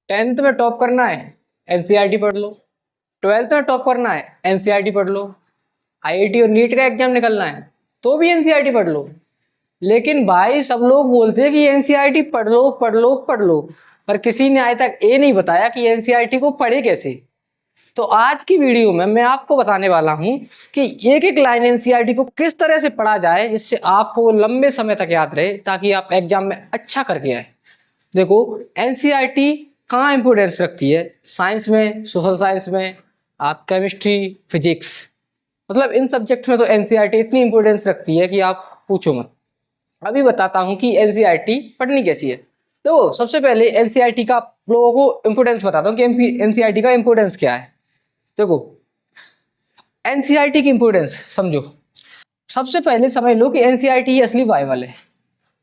10th में top करना है, एनसीईआरटी पढ़ लो। 12th में टॉप करना है, एनसीईआरटी पढ़ लो। आईआईटी और नीट का एग्जाम निकलना है तो भी एनसीईआरटी पढ़ लो। लेकिन भाई सब लोग बोलते हैं कि एनसीईआरटी पढ़ लो पढ़ लो पढ़ लो, पर किसी ने आज तक ये नहीं बताया कि एनसीईआरटी को पढ़े कैसे। तो आज की वीडियो में मैं आपको बताने वाला हूं कि एक एक लाइन एनसीईआरटी को किस तरह से पढ़ा जाए जिससे आपको लंबे समय तक याद रहे, ताकि आप एग्जाम में अच्छा करके आए। देखो, एनसीईआरटी कहाँ इंपोर्टेंस रखती है? साइंस में, सोशल साइंस में, आप केमिस्ट्री, फिजिक्स, मतलब इन सब्जेक्ट में तो एनसीईआरटी इतनी इंपोर्टेंस रखती है कि आप पूछो मत। अभी बताता हूँ कि एनसीईआरटी पढ़नी कैसी है। तो सबसे पहले एनसीईआरटी का लोगों को इंपोर्टेंस बताता हूँ कि एनसीईआरटी का इंपोर्टेंस क्या है। देखो, एनसीईआरटी की इंपोर्टेंस समझो। सबसे पहले समझ लो कि एनसीईआरटी ही असली बाइबल है।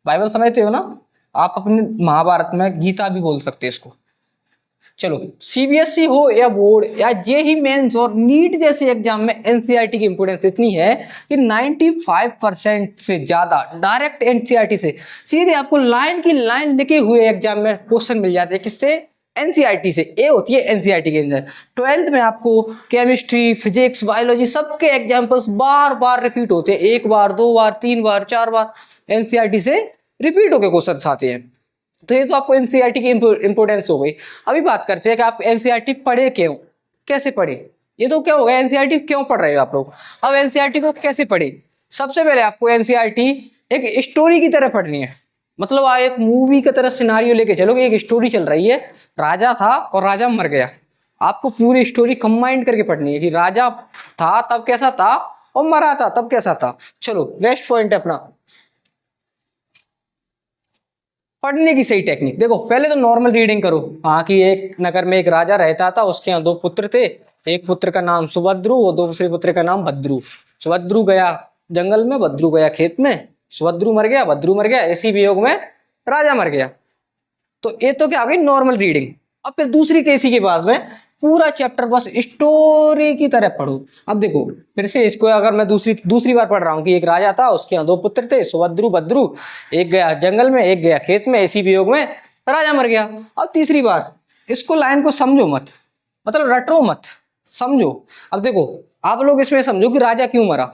बाइबल समझते हो ना? आप अपने महाभारत में गीता भी बोल सकते हैं इसको। चलो, सीबीएसई हो या बोर्ड या जेईई मेंस और नीट जैसे एग्जाम में एनसीईआरटी की इंपोर्टेंस इतनी है कि 95% से ज्यादा डायरेक्ट एनसीईआरटी से सीधे आपको लाइन की लाइन लिखे हुए एग्जाम में क्वेश्चन मिल जाते हैं। किससे? एनसीईआरटी से। ये होती है एनसीईआरटी के अंदर। 12th में आपको केमिस्ट्री, फिजिक्स, बायोलॉजी सबके एग्जाम्पल्स बार बार रिपीट होते हैं, एक बार, दो बार, तीन बार, चार बार एनसीईआरटी से रिपीट होकर क्वेश्चन आते हैं। तो ये तो आपको एनसीईआरटी की इंपोर्टेंस हो गई। अभी बात करते हैं कि आप एनसीईआरटी पढ़े क्यों, कैसे पढ़े। ये तो क्या होगा, एनसीईआरटी क्यों पढ़ रहे हो आप लोग। अब एनसीईआरटी को कैसे पढ़े? सबसे पहले आपको एनसीईआरटी एक स्टोरी की तरह पढ़नी है। मतलब आप एक मूवी की तरह सिनारियो लेके चलो कि एक स्टोरी चल रही है, राजा था और राजा मर गया। आपको पूरी स्टोरी कंबाइंड करके पढ़नी है कि राजा था तब कैसा था और मरा था तब कैसा था। चलो, नेक्स्ट पॉइंट है अपना पढ़ने की सही टेक्निक। देखो, पहले तो नॉर्मल रीडिंग करो। हाँ, कि एक नगर में एक राजा रहता था, उसके यहाँ दो पुत्र थे। एक पुत्र का नाम सुभद्रु और दूसरे पुत्र का नाम भद्रु। सुभद्रु गया जंगल में, भद्रु गया खेत में। सुभद्रु मर गया, भद्रु मर गया, इसी वियोग में राजा मर गया। तो ये तो क्या हो गई नॉर्मल रीडिंग। अब फिर दूसरी केसी के बाद में पूरा चैप्टर बस स्टोरी की तरह पढ़ो। अब देखो, फिर से इसको अगर मैं दूसरी दूसरी बार पढ़ रहा हूँ कि एक राजा था, उसके यहाँ दो पुत्र थे, सुभद्रु भद्रु। एक गया जंगल में, एक गया खेत में, इसी वियोग में राजा मर गया। अब तीसरी बार इसको लाइन को समझो मत, मतलब रटो मत, समझो। अब देखो, आप लोग इसमें समझो कि राजा क्यों मरा।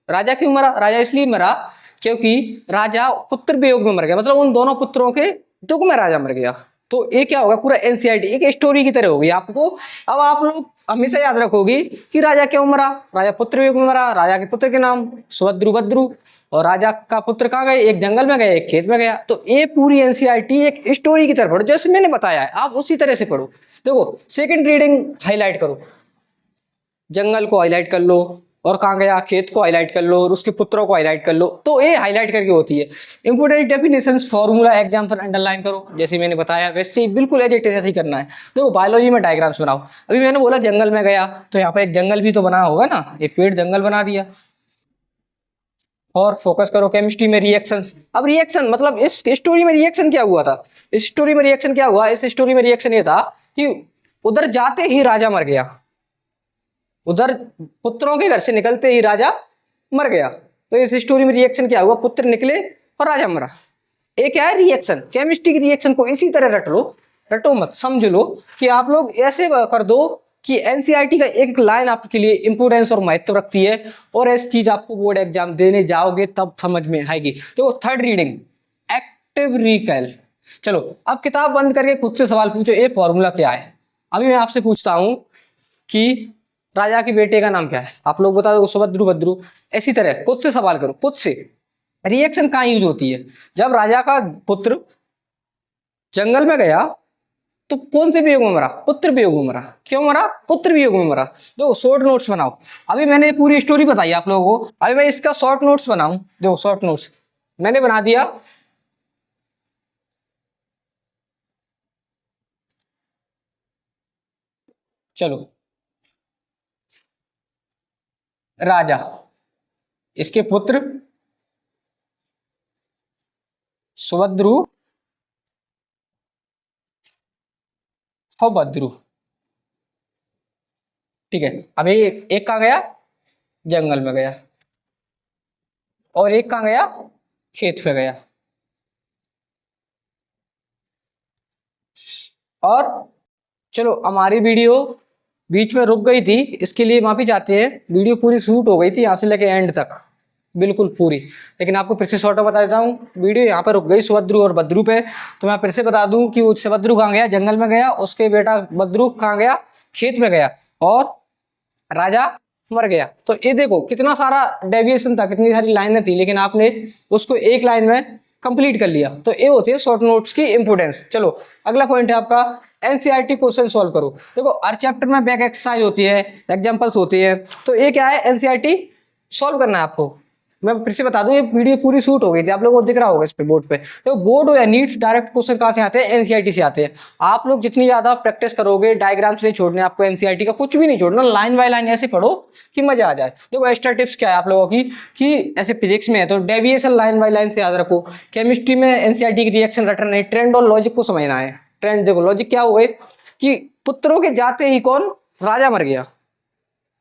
राजा क्यों मरा? राजा इसलिए मरा क्योंकि राजा पुत्र वियोग में मर गया, मतलब उन दोनों पुत्रों के दुख में राजा मर गया। तो ये क्या होगा, पूरा एनसीईआरटी एक स्टोरी की तरह होगी आपको। अब आप लोग हमेशा याद रखोगे कि राजा क्यों मरा। राजा पुत्र वियोग में मरा, राजा के पुत्र के नाम सुभद्रु भद्रु, और राजा का पुत्र कहाँ गए, एक जंगल में गए, एक खेत में गया। तो ये पूरी एनसीईआरटी एक स्टोरी की तरह पढ़ो, जैसे मैंने बताया है आप उसी तरह से पढ़ो। देखो, सेकंड रीडिंग हाईलाइट करो, जंगल को हाईलाइट कर लो, और कहाँ गया खेत को हाईलाइट कर लो, और उसके पुत्रों को हाईलाइट कर लो। तो ये हाईलाइट करके होती है। इंपोर्टेंट डेफिनेशंस फॉर्मूला एग्जाम पर अंडरलाइन करो, जैसे मैंने बताया वैसे ही बिल्कुल एज इट इज ऐसे ही करना है। देखो, बायोलॉजी में डायग्राम्स बनाओ। अभी मैंने बोला जंगल में गया, तो यहाँ पर एक जंगल भी तो बना होगा ना, एक पेड़ जंगल बना दिया। और फोकस करो केमिस्ट्री में रिएक्शंस। अब रिएक्शन मतलब इस स्टोरी में रिएक्शन क्या हुआ था, इस स्टोरी में रिएक्शन क्या हुआ, इस स्टोरी में रिएक्शन ये था कि उधर जाते ही राजा मर गया, उधर पुत्रों के घर से निकलते ही राजा मर गया। तो इस स्टोरी में रिएक्शन क्या हुआ, पुत्र निकले और राजा मरा। एक क्या है रिएक्शन, केमिस्ट्री की रिएक्शन को इसी तरह रट लो, रटो मत, समझ लो कि आप लोग ऐसे कर दो कि एनसीईआरटी का एक लाइन आपके लिए इंपोर्टेंस और महत्व रखती है, और ऐसी चीज आपको बोर्ड एग्जाम देने जाओगे तब समझ में आएगी। तो थर्ड रीडिंग एक्टिव रिकैल। चलो, अब किताब बंद करके खुद से सवाल पूछो, ये फॉर्मूला क्या है। अभी मैं आपसे पूछता हूं कि राजा के बेटे का नाम क्या है, आप लोग बता दो, सुभद्रु भद्रु। इसी तरह खुद से सवाल करो, खुद से। रिएक्शन कहाँ यूज होती है, जब राजा का पुत्र जंगल में गया तो कौन से वियोग में मरा, पुत्र वियोग में मरा। क्यों मरा, पुत्र वियोग में मरा। दो शॉर्ट नोट्स बनाओ। अभी मैंने पूरी स्टोरी बताई आप लोगों को, अभी मैं इसका शॉर्ट नोट्स बनाऊं। देखो, शॉर्ट नोट्स मैंने बना दिया। चलो, राजा, इसके पुत्र सुभद्रु और भद्रु। ठीक है, अभी एक कहाँ गया, जंगल में गया, और एक कहाँ गया, खेत पे गया। और चलो हमारी वीडियो बीच में रुक गई थी, इसके लिए माफी चाहते हैं। वीडियो पूरी शूट हो गई थी यहाँ से लेके एंड तक, बिल्कुल पूरी। लेकिन आपको फिर से शॉर्ट में बता देता हूँ, वीडियो यहाँ पर रुक गई सुभद्रू और बद्रू पे। तो मैं फिर से बता दूं कि वो सुभद्रू कहाँ गया, जंगल में गया, उसके बेटा बद्रू कहाँ गया, खेत में गया, और राजा मर गया। तो ये देखो कितना सारा डेविएशन था, कितनी सारी लाइनें थी, लेकिन आपने उसको एक लाइन में कंप्लीट कर लिया। तो ये होती है शॉर्ट नोट्स की इंपोर्टेंस। चलो अगला पॉइंट है आपका एनसीईआरटी क्वेश्चन सॉल्व करो। देखो हर चैप्टर में बैक एक्सरसाइज होती है, एग्जांपल्स होती है, तो ये क्या है, एनसीईआरटी सॉल्व करना है आपको। मैं फिर से बता दूं, ये वीडियो पूरी शूट हो गई थी, आप लोगों को दिख रहा होगा इस पे बोर्ड पे। तो बोर्ड हो या नीट, डायरेक्ट क्वेश्चन कहाँ से आते हैं, एनसीईआरटी से आते हैं। आप लोग जितनी ज्यादा प्रैक्टिस करोगे, डायग्राम्स नहीं छोड़ने आपको, एनसीईआरटी का कुछ भी नहीं छोड़ना, लाइन बाय लाइन ऐसे पढ़ो कि मजा आ जाए। देखो एक्स्ट्रा टिप्स क्या है आप लोगों की, कि ऐसे फिजिक्स में है तो डेविएशन लाइन बाय लाइन से याद रखो। केमिस्ट्री में एनसीईआरटी की रिएक्शन रटना है, ट्रेंड और लॉजिक को समझना है। ट्रेंड देखो, लॉजिक क्या हुए कि पुत्रों के जाते ही कौन, राजा मर गया,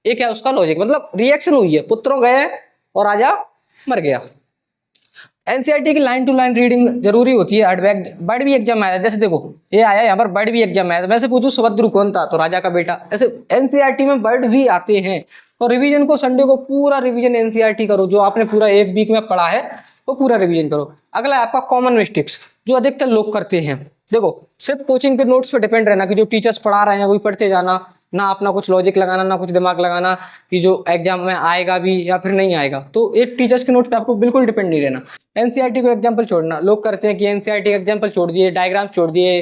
ये क्या उसका लॉजिक, मतलब रिएक्शन हुई है, पुत्रों गए और राजा मर गया। एनसीईआरटी की लाइन टू लाइन रीडिंग जरूरी होती है। बर्ड भी एग्जाम आया, जैसे देखो ये आया यहाँ पर, बर्ड भी एग्जाम आया, वैसे पूछो सुभद्रू कौन था, तो राजा का बेटा। ऐसे एनसीईआरटी में बर्ड भी आते हैं। और रिवीजन को संडे को पूरा रिवीजन एनसीईआरटी करो, जो आपने पूरा एक वीक में पढ़ा है वो पूरा रिवीजन करो। अगला आपका कॉमन मिस्टेक्स जो अधिकतर लोग करते हैं। देखो सिर्फ कोचिंग के नोट्स पे डिपेंड रहना कि जो टीचर्स पढ़ा रहे हैं वही पढ़ते जाना, ना अपना कुछ लॉजिक लगाना, ना कुछ दिमाग लगाना कि जो एग्जाम में आएगा भी या फिर नहीं आएगा। तो एक टीचर्स के नोट पे आपको बिल्कुल डिपेंड नहीं रहना। एनसीईआरटी को एग्जाम्पल छोड़ना, लोग करते हैं कि एनसीईआरटी का एग्जाम्पल छोड़ दिए, डायग्राम्स छोड़ दिए,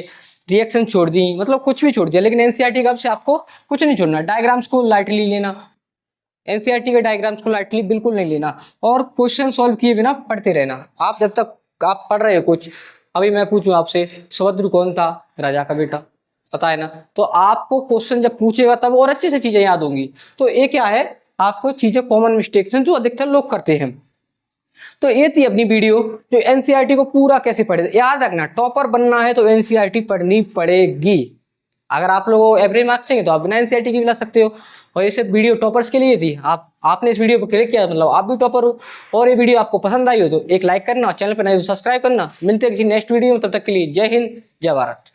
रिएक्शन छोड़ दी, मतलब कुछ भी छोड़ दिया, लेकिन एनसीईआरटी का से आपको कुछ नहीं छोड़ना। डायग्राम्स को लाइटली लेना, एनसीईआरटी के डायग्राम्स को लाइटली बिल्कुल नहीं लेना, और क्वेश्चन सॉल्व किए बिना पढ़ते रहना। आप जब तक आप पढ़ रहे हो कुछ, अभी मैं पूछूं आपसे सुभद्रू कौन था, राजा का बेटा, पता है ना, तो आपको क्वेश्चन जब पूछेगा तब और अच्छे से चीजें याद होंगी। तो ये क्या है, आपको चीजें कॉमन मिस्टेक्स हैं जो अधिकतर लोग करते हैं। तो ये थी अपनी वीडियो, जो एनसीईआरटी को पूरा कैसे पढ़े। याद रखना, टॉपर बनना है तो एनसीईआरटी पढ़नी पड़ेगी। अगर आप लोगों को एवरेज मार्क्स चाहिए तो आप बिना एनसीईआरटी के भी ला सकते हो। और ये सब वीडियो टॉपर्स के लिए थी। आपने इस वीडियो पर क्लिक किया मतलब आप भी टॉपर हो। और ये वीडियो आपको पसंद आई हो तो एक लाइक करना, चैनल पर नए तो सब्सक्राइब करना। मिलते हैं किसी नेक्स्ट वीडियो में, तब तक के लिए जय हिंद, जय भारत।